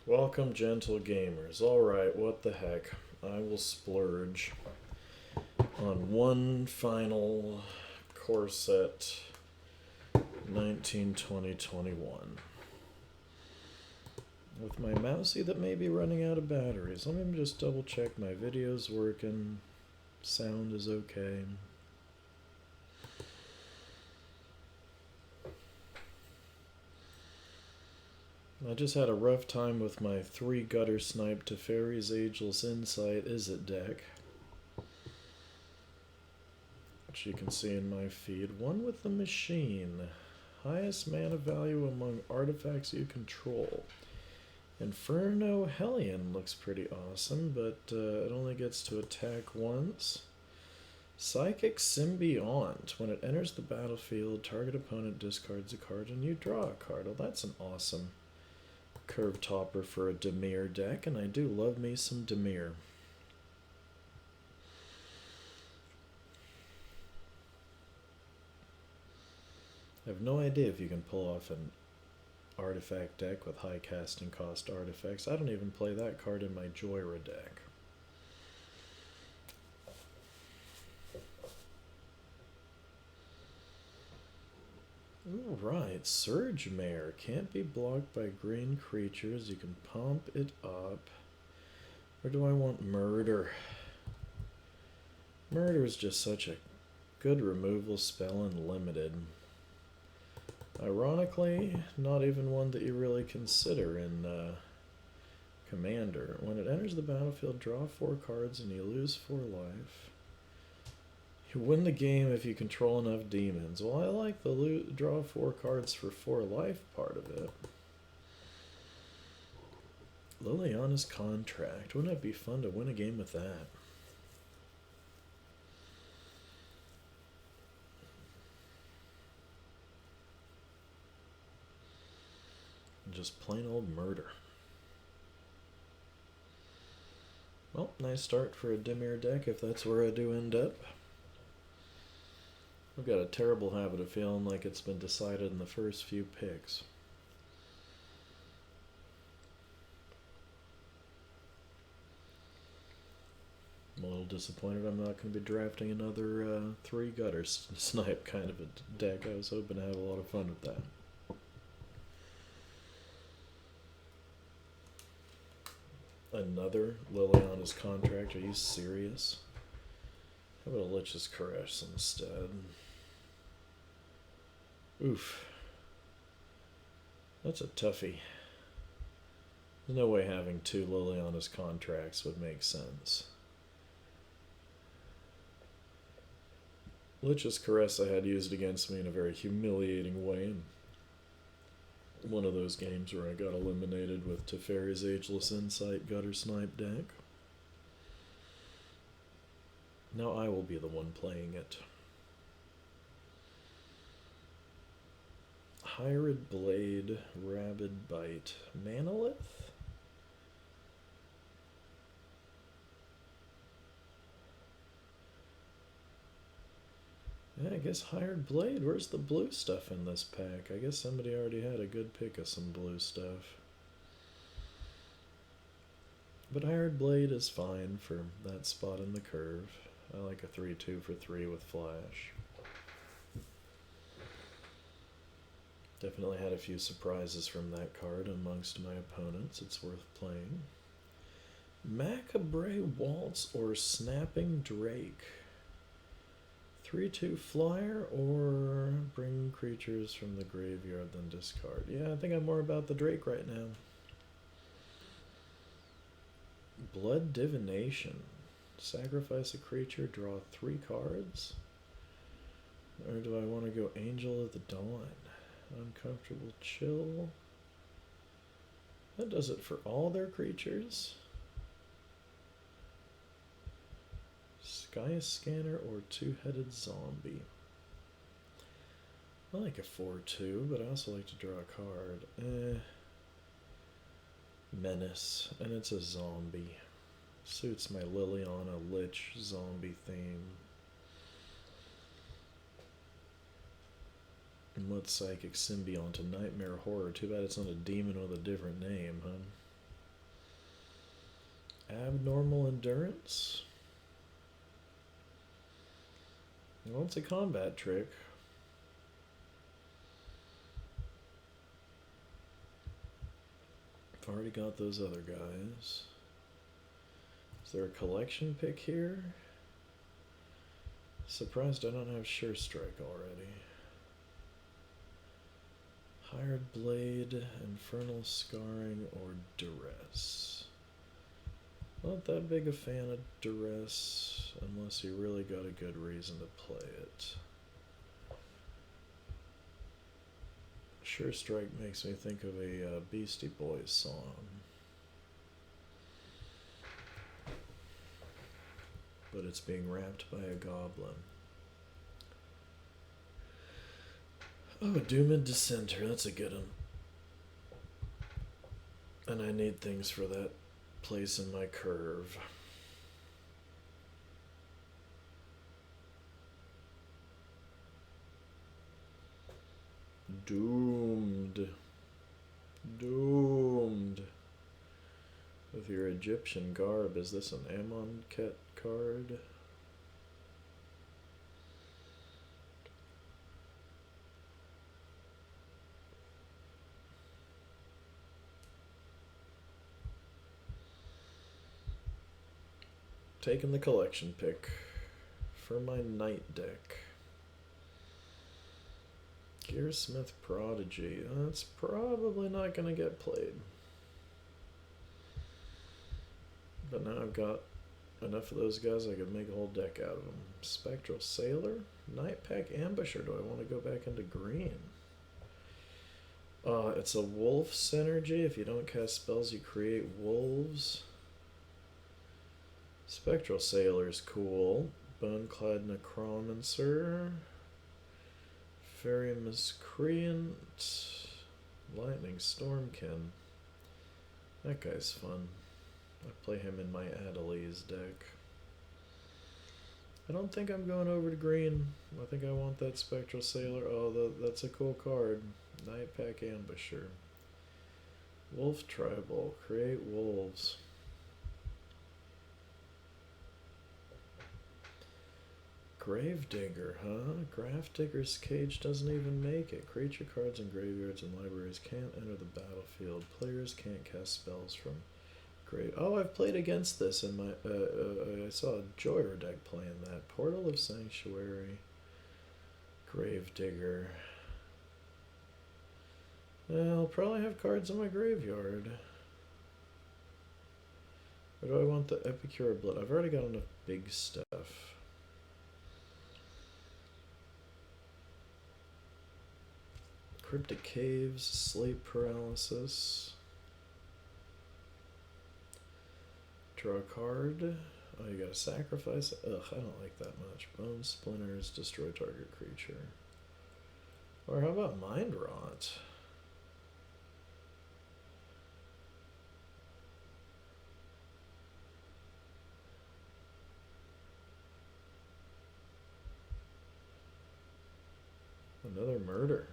Welcome, gentle gamers. Alright, what the heck. I will splurge on one final core set 19, 20, 21. With my mousey that may be running out of batteries. Let me just double check my video's working. Sound is okay. I just had a rough time with my 3 gutter snipe Teferi's Ageless Insight Is It deck, which you can see in my feed. One with the machine. Highest mana value among artifacts you control. Inferno Hellion looks pretty awesome, but it only gets to attack once. Psychic Symbiont. When it enters the battlefield, target opponent discards a card and you draw a card. Oh, that's an awesome curve topper for a Dimir deck, and I do love me some Dimir. I have no idea if you can pull off an artifact deck with high casting cost artifacts. I don't even play that card in my Joyra deck. Alright, Surge Mare. Can't be blocked by green creatures. You can pump it up. Or do I want Murder? Murder is just such a good removal spell and limited. Ironically, not even one that you really consider in Commander. When it enters the battlefield, draw 4 cards and you lose 4 life. You win the game if you control enough demons. Well, I like the draw 4 cards for 4 life part of it. Liliana's Contract. Wouldn't it be fun to win a game with that? Just plain old murder. Well, nice start for a Dimir deck if that's where I do end up. I've got a terrible habit of feeling like it's been decided in the first few picks. I'm a little disappointed I'm not going to be drafting another 3 gutter snipe kind of a deck. I was hoping to have a lot of fun with that. Another Liliana's Contract? Are you serious? How about a Lich's Caress instead? Oof. That's a toughie. There's no way having 2 Liliana's Contracts would make sense. Lich's Caress I had used against me in a very humiliating way in one of those games where I got eliminated with Teferi's Ageless Insight Gutter Snipe deck. Now I will be the one playing it. Hybrid Blade, Rabid Bite, Manolith? Yeah, I guess Hired Blade. Where's the blue stuff in this pack? I guess somebody already had a good pick of some blue stuff. But Hired Blade is fine for that spot in the curve. I like a 3-2 for 3 with Flash. Definitely had a few surprises from that card amongst my opponents. It's worth playing. Macabre Waltz or Snapping Drake. 3-2 flyer or bring creatures from the graveyard then discard. Yeah, I think I'm more about the Drake right now. Blood Divination. Sacrifice a creature, draw 3 cards. Or do I want to go Angel of the Dawn? Uncomfortable Chill. That does it for all their creatures. Sky Scanner or 2-headed Zombie. I like a 4-2, but I also like to draw a card. Menace, and it's a zombie. Suits my Liliana Lich zombie theme. And what's Psychic Symbiont? A Nightmare Horror. Too bad it's not a demon with a different name, huh? Abnormal endurance? Well, it's a combat trick. I've already got those other guys. Is there a collection pick here? Surprised I don't have Sure Strike already. Hired Blade, Infernal Scarring, or Duress. Not that big a fan of Duress, unless you really got a good reason to play it. Sure Strike makes me think of a Beastie Boys song. But it's being rapped by a goblin. Oh, Doomed Dissenter, that's a good one. And I need things for that place in my curve. Doomed. Doomed. With your Egyptian garb, is this an Amonkhet card? Taking the collection pick for my night deck. Gearsmith Prodigy. That's probably not going to get played. But now I've got enough of those guys I could make a whole deck out of them. Spectral Sailor? Nightpack Ambusher. Do I want to go back into green? It's a wolf synergy. If you don't cast spells, you create wolves. Spectral Sailor's cool. Boneclad Necromancer. Fairy Miscreant. Lightning Stormkin. That guy's fun. I play him in my Adeliz deck. I don't think I'm going over to green. I think I want that Spectral Sailor. Oh, that's a cool card. Nightpack Ambusher. Wolf Tribal. Create wolves. Gravedigger, huh? Gravedigger's Cage doesn't even make it. Creature cards in graveyards and libraries can't enter the battlefield. Players can't cast spells from grave. Oh, I've played against this in my. I saw a Joyer deck playing that. Portal of Sanctuary. Gravedigger. I'll probably have cards in my graveyard. Or do I want the Epicure of Blood? I've already got enough big stuff. Cryptic Caves, Sleep Paralysis. Draw a card. Oh, you gotta sacrifice it? Ugh, I don't like that much. Bone Splinters, destroy target creature. Or how about Mind Rot? Another murder.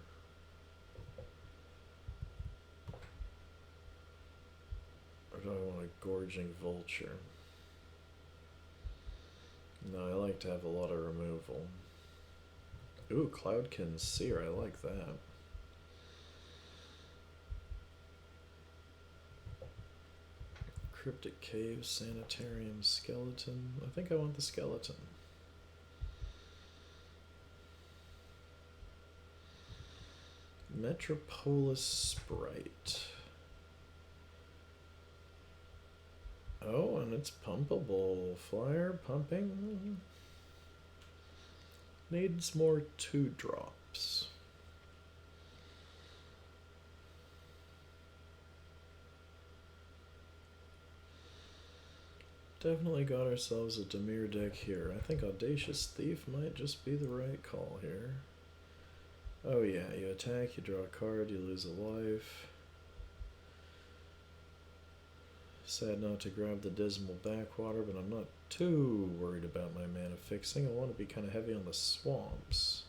Or do I want a Gorging Vulture? No, I like to have a lot of removal. Ooh, Cloudkin Seer, I like that. Cryptic Cave, Sanitarium, Skeleton. I think I want the Skeleton. Metropolis Sprite. Oh, and it's pumpable. Flyer pumping. Needs more 2-drops. Definitely got ourselves a Dimir deck here. I think Audacious Thief might just be the right call here. Oh yeah, you attack, you draw a card, you lose a life. Sad not to grab the Dismal Backwater, but I'm not too worried about my mana fixing. I want to be kind of heavy on the swamps.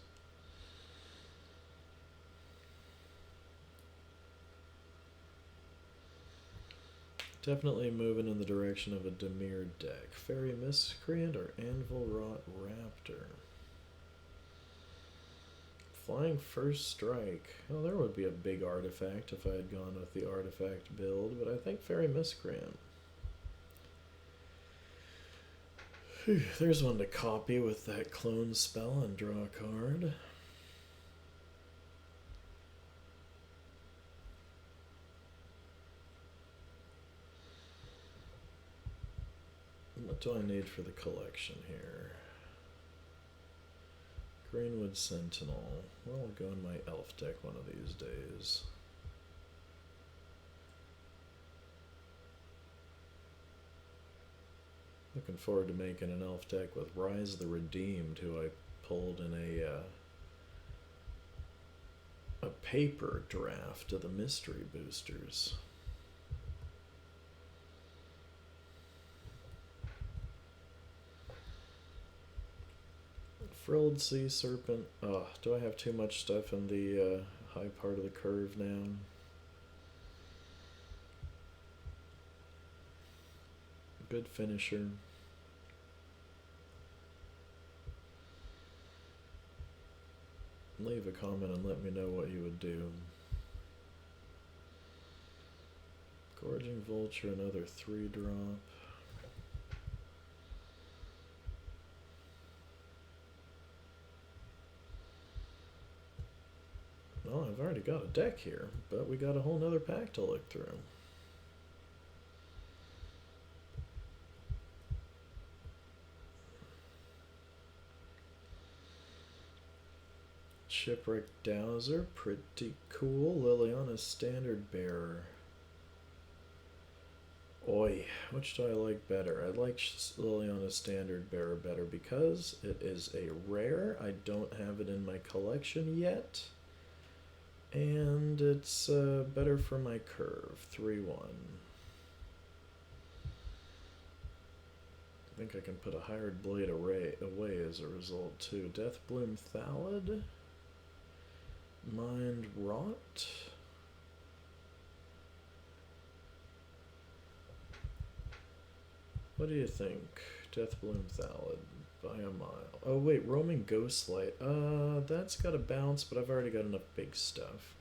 Definitely moving in the direction of a Dimir deck. Fairy Miscreant or Anvil Rot Raptor. Flying First Strike. Oh, there would be a big artifact if I had gone with the artifact build, but I think Fairy Miscreant. Whew, there's one to copy with that clone spell and draw a card. What do I need for the collection here? Greenwood Sentinel. Well, I'll go in my elf deck one of these days. Looking forward to making an elf deck with Rise the Redeemed, who I pulled in a paper draft of the mystery boosters. Frilled Sea Serpent. Oh, do I have too much stuff in the high part of the curve now? Good finisher. Leave a comment and let me know what you would do. Gorging Vulture, another 3-drop. Well, I've already got a deck here, but we got a whole nother pack to look through. Shipwreck Dowser, pretty cool. Liliana Standard Bearer. Oi, which do I like better? I like Liliana Standard Bearer better because it is a rare. I don't have it in my collection yet. And it's better for my curve. 3-1. I think I can put a Hired Blade away as a result too. Deathbloom Thallid. Mind Rot. What do you think? Deathbloom Thallid by a mile. Oh wait, Roaming Ghostlight. That's got a bounce, but I've already got enough big stuff.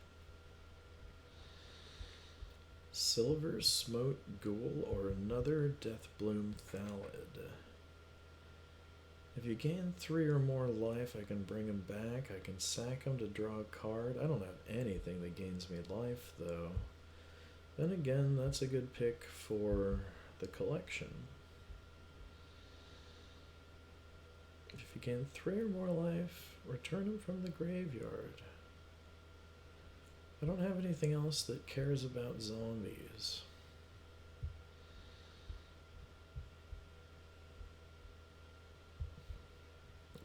Silver Smote Ghoul or another Deathbloom Thallid. If you gain 3 or more life, I can bring him back. I can sack him to draw a card. I don't have anything that gains me life, though. Then again, that's a good pick for the collection. If you gain 3 or more life, return him from the graveyard. I don't have anything else that cares about zombies.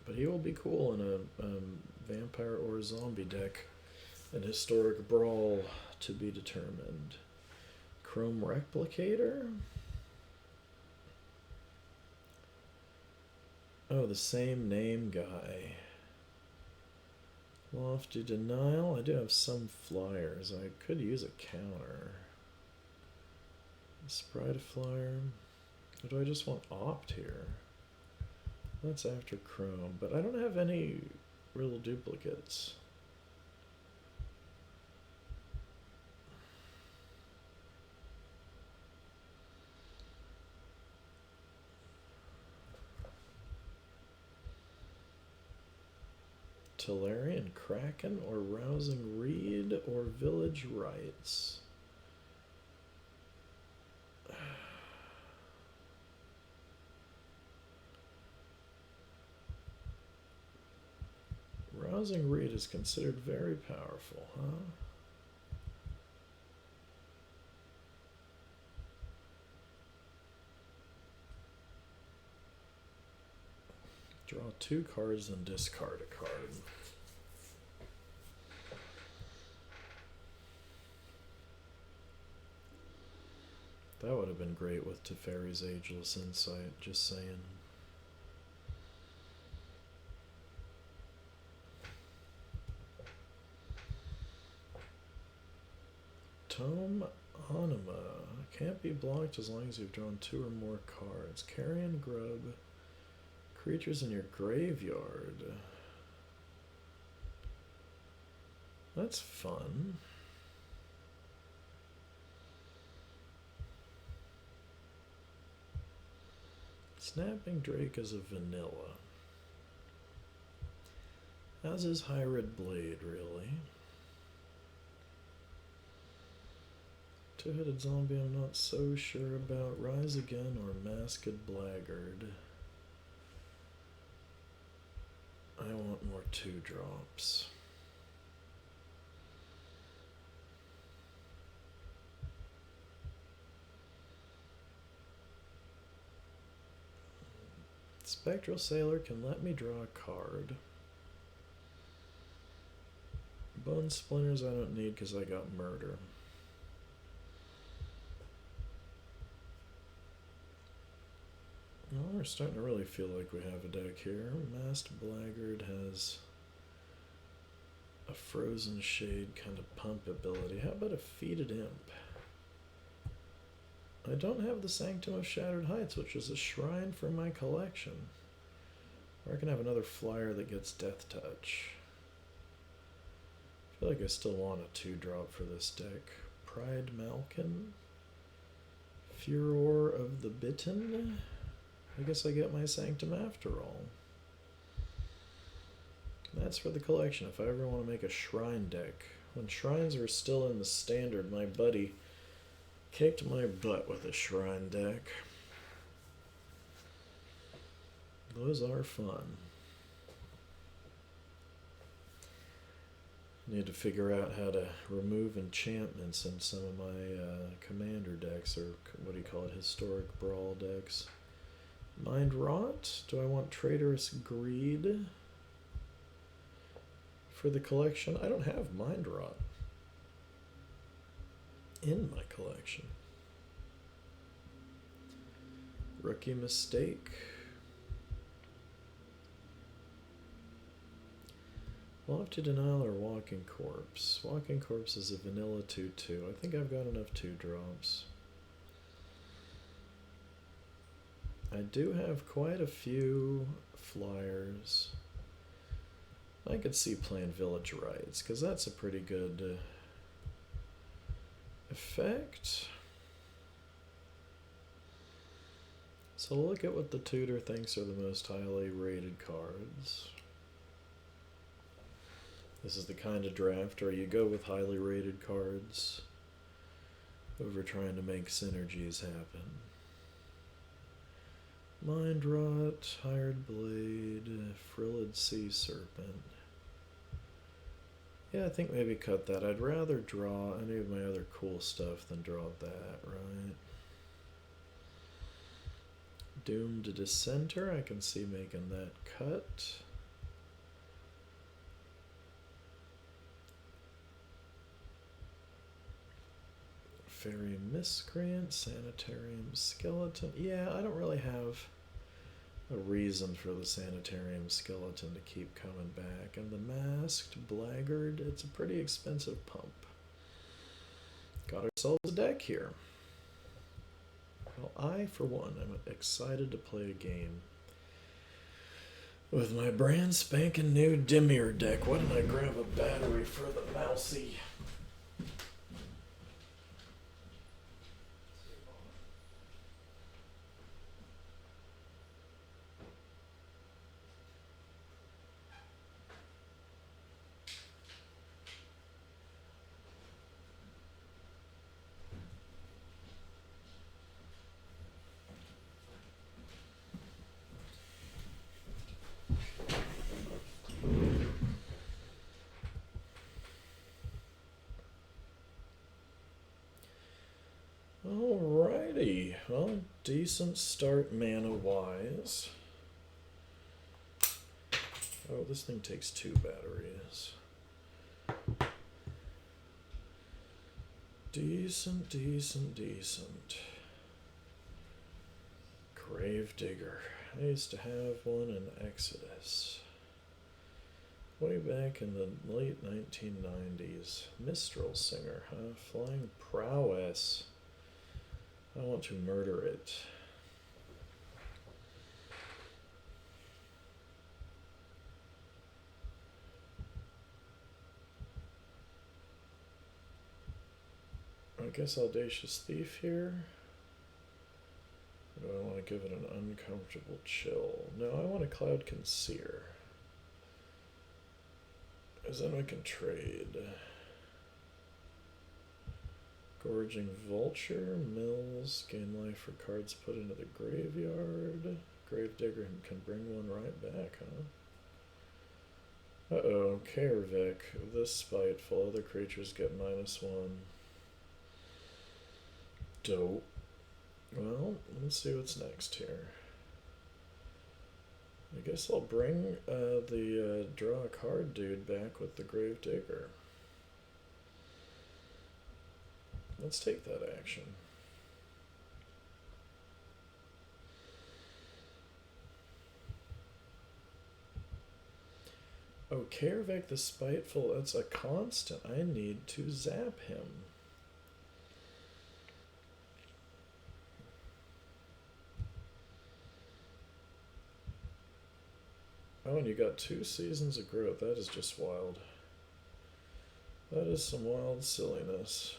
But he will be cool in a vampire or zombie deck. An Historic Brawl to be determined. Chrome Replicator? Oh, the same name guy. Lofty Denial. I do have some flyers. I could use a counter. Sprite Flyer. Or do I just want Opt here? That's after Chrome, but I don't have any real duplicates. Tolarian Kraken or Rousing Reed or Village Rites. Rousing Reed is considered very powerful, huh? Draw 2 cards and discard a card. That would have been great with Teferi's Ageless Insight, just saying. Tome Anima. Can't be blocked as long as you've drawn 2 or more cards. Carrion Grub. Creatures in your graveyard. That's fun. Snapping Drake is a vanilla. As is Hybrid Blade, really. Two-headed zombie I'm not so sure about. Rise Again or Masked Blackguard. I want more 2-drops. Spectral Sailor can let me draw a card. Bone Splinters I don't need because I got Murder. Well, we're starting to really feel like we have a deck here. Masked Blackguard has a Frozen Shade kind of pump ability. How about a Feated Imp? I don't have the Sanctum of Shattered Heights, which is a shrine for my collection. Or I can have another flyer that gets Death Touch. I feel like I still want a 2-drop for this deck. Pride Malkin. Furor of the Bitten. I guess I get my Sanctum after all. That's for the collection if I ever want to make a shrine deck. When shrines were still in the standard, my buddy kicked my butt with a shrine deck. Those are fun. Need to figure out how to remove enchantments in some of my commander decks, or what do you call it, historic brawl decks. Mind Rot. Do I want Traitorous Greed for the collection? I don't have Mind Rot in my collection. Rookie Mistake. Lofty Denial or Walking Corpse. Walking Corpse is a vanilla 2/2. I think I've got enough 2-drops. I do have quite a few flyers. I could see playing Village Rites, because that's a pretty good effect. So look at what the tutor thinks are the most highly rated cards. This is the kind of draft where you go with highly rated cards over trying to make synergies happen. Mind Rot, Hired Blade, Frilled Sea Serpent. Yeah, I think maybe cut that. I'd rather draw any of my other cool stuff than draw that, right? Doomed Dissenter, I can see making that cut. Fairy Miscreant, Sanitarium Skeleton. Yeah, I don't really have a reason for the Sanitarium Skeleton to keep coming back. And the Masked Blackguard, it's a pretty expensive pump. Got ourselves a deck here. Well, I, for one, am excited to play a game with my brand spanking new Dimir deck. Why didn't I grab a battery for the mousey? Alrighty, well, decent start mana-wise. Oh, this thing takes 2 batteries. Decent. Gravedigger. I used to have one in Exodus. Way back in the late 1990s. Mistral Singer, huh? Flying Prowess. I want to murder it. I guess Audacious Thief here. Or do I want to give it an uncomfortable chill? No, I want a Cloud Conceer. Because then we can trade. Gorging Vulture, Mills, gain life for cards put into the graveyard. Gravedigger can bring one right back, huh? Uh-oh, Kaervik. This spiteful. Other creatures get -1. Dope. Well, let's see what's next here. I guess I'll bring the draw a card dude back with the Gravedigger. Let's take that action. Oh, Kaervik the Spiteful, that's a constant. I need to zap him. Oh, and you got 2 Seasons of Growth. That is just wild. That is some wild silliness.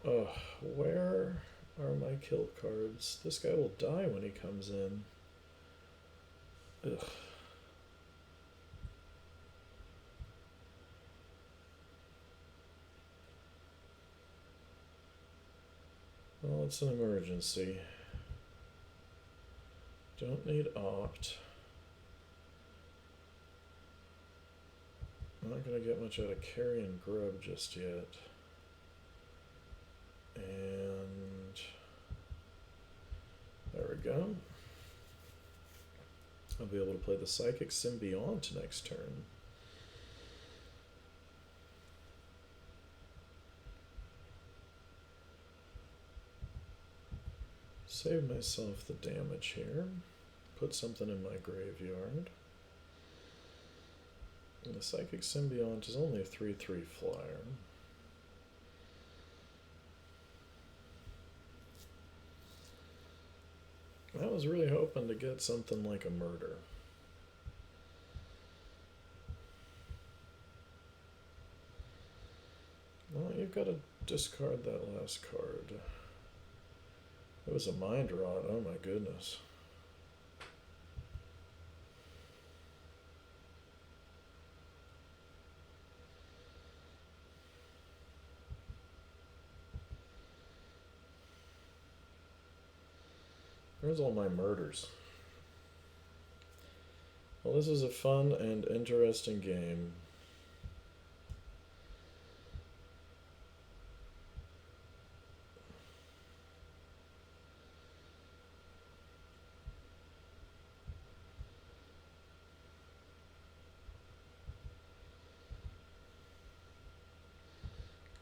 Oh, where are my kill cards? This guy will die when he comes in. Ugh. Well, it's an emergency. Don't need opt. I'm not going to get much out of Carrion Grub just yet. And there we go. I'll be able to play the Psychic Symbiont next turn. Save myself the damage here. Put something in my graveyard. And the Psychic Symbiont is only a 3/3 flyer. I was really hoping to get something like a murder. Well, you've got to discard that last card. It was a Mind Rot, oh my goodness. There's all my murders. Well, this is a fun and interesting game.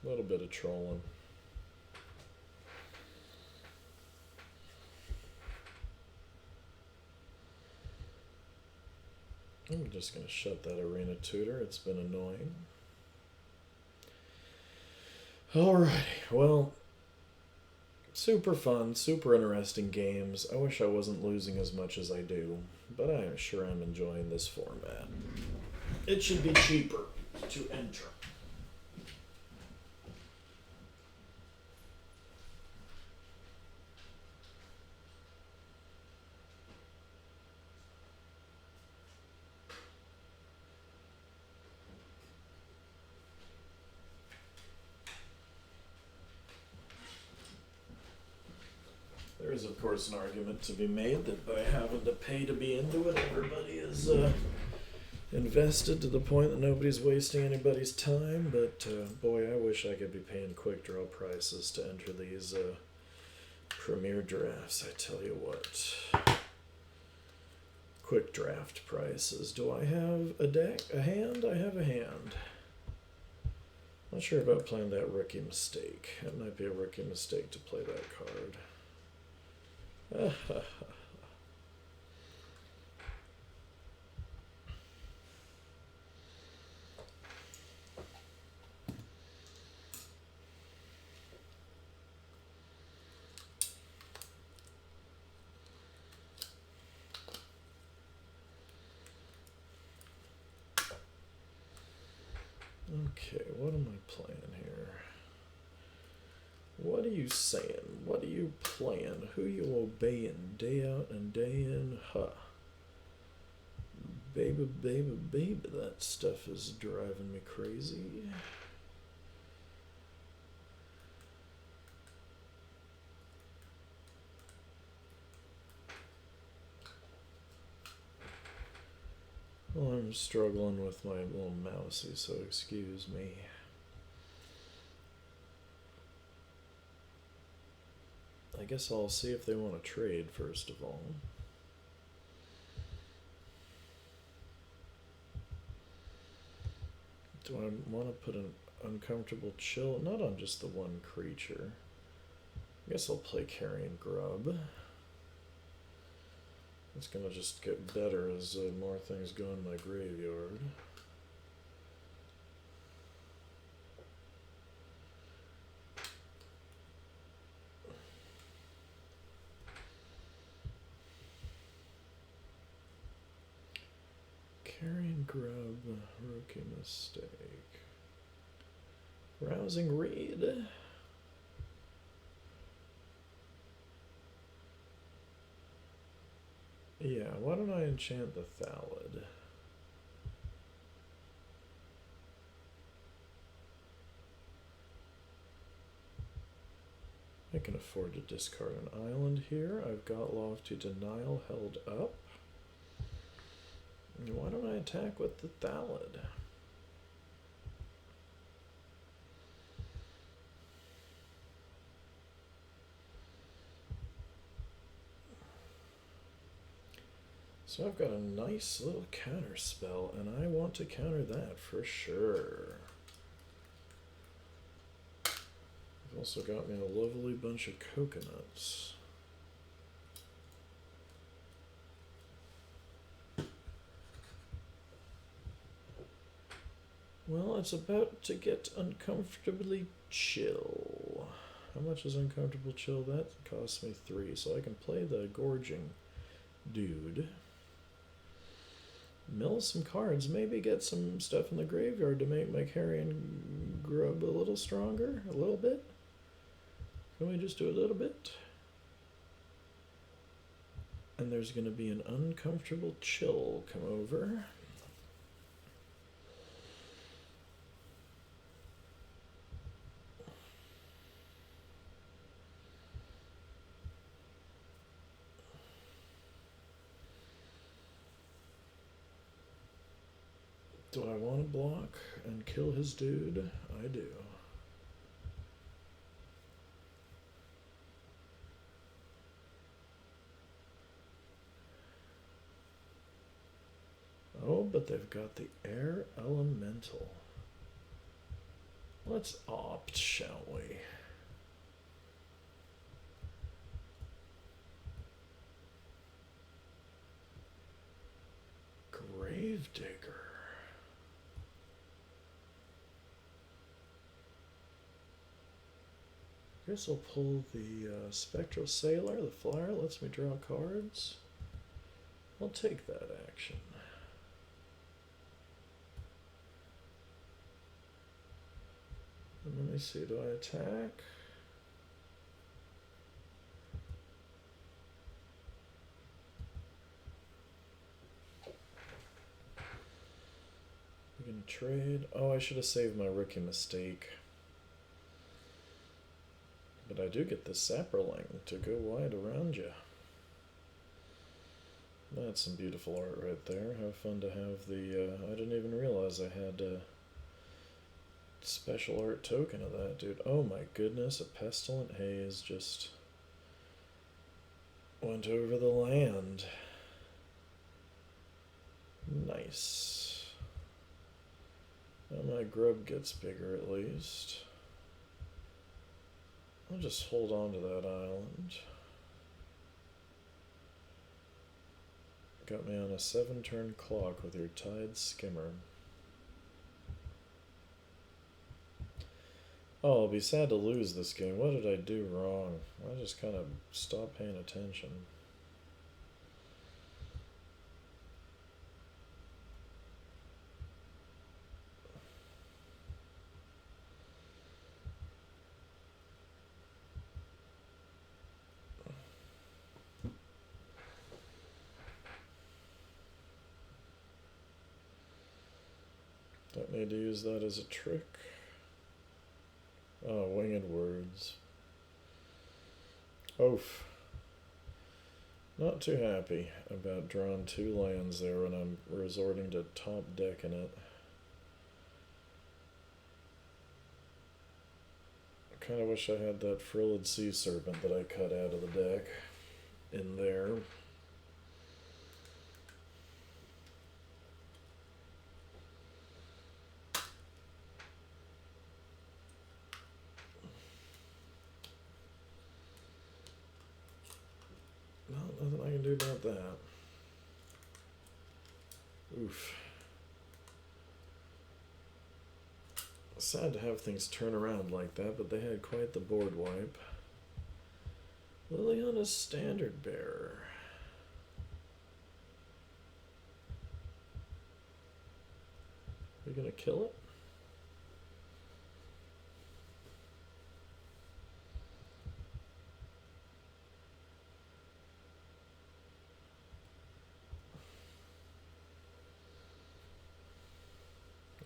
A little bit of trolling. I'm just going to shut that Arena Tutor. It's been annoying. Alrighty, well, super fun, super interesting games. I wish I wasn't losing as much as I do, but I sure am enjoying this format. It should be cheaper to enter. There is, of course, an argument to be made that by having to pay to be into it, everybody is invested to the point that nobody's wasting anybody's time. But boy, I wish I could be paying quick draw prices to enter these premier drafts. I tell you what. Quick draft prices. Do I have a deck? A hand? I have a hand. Not sure about playing that Rookie Mistake. That might be a rookie mistake to play that card. Okay, what am I playing here? What are you saying? What are you playing? Who you obeying day out and day in? Huh. Baby, baby, baby, that stuff is driving me crazy. Well, I'm struggling with my little mousey, so excuse me. I guess I'll see if they want to trade first of all. Do I want to put an uncomfortable chill? Not on just the one creature. I guess I'll play Carrion Grub. It's gonna just get better as more things go in my graveyard. Carrion Grub, rookie mistake. Rousing Reed. Yeah, why don't I enchant the Thallid? I can afford to discard an island here. I've got Lofty Denial held up. Why don't I attack with the Thallid? So I've got a nice little counter spell, and I want to counter that for sure. I've also got me a lovely bunch of coconuts. Well, it's about to get uncomfortably chill. How much is uncomfortable chill? That costs me 3, so I can play the gorging dude. Mill some cards, maybe get some stuff in the graveyard to make my Carrion Grub a little stronger, a little bit. Can we just do a little bit? And there's going to be an uncomfortable chill come over. Do I want to block and kill his dude? I do. Oh, but they've got the Air Elemental. Let's opt, shall we? Gravedigger. Guess I'll pull the Spectral Sailor, the flyer, lets me draw cards. I'll take that action. And let me see, do I attack? We're gonna trade. Oh, I should have saved my rookie mistake. But I do get the Sapperling to go wide around you. That's some beautiful art right there. How fun to have the, I didn't even realize I had a special art token of that, dude. Oh my goodness, a Pestilent Haze just went over the land. Nice. Now my grub gets bigger at least. I'll just hold on to that island. Got me on a 7-turn clock with your Tide Skimmer. Oh, I'll be sad to lose this game. What did I do wrong? I just kind of stopped paying attention. Might need to use that as a trick. Oh, winged words. Oof. Not too happy about drawing 2 lands there when I'm resorting to top decking it. I kind of wish I had that frilled sea serpent that I cut out of the deck in there. Well, nothing I can do about that. Oof. Sad to have things turn around like that, but they had quite the board wipe. Liliana's Standard Bearer. Are we gonna kill it?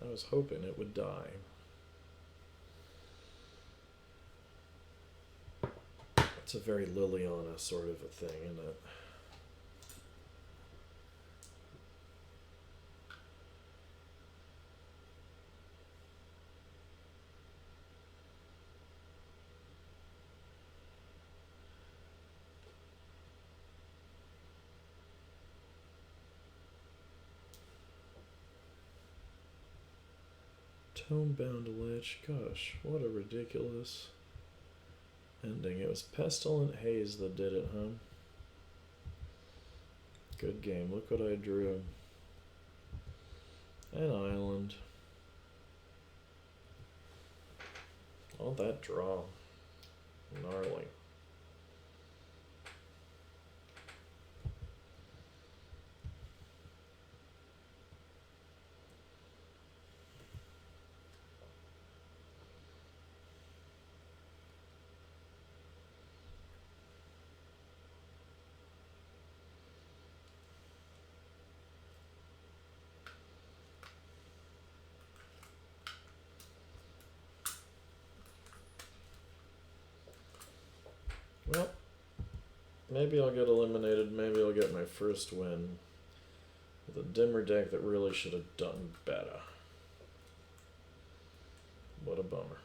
I was hoping it would die. It's a very Liliana sort of a thing, isn't it? Tome-bound Lich. Gosh, what a ridiculous ending. It was Pestilent Haze that did it, huh? Good game. Look what I drew. An island. All that draw. Gnarly. Well, maybe I'll get eliminated. Maybe I'll get my first win with a Dimir deck that really should have done better. What a bummer.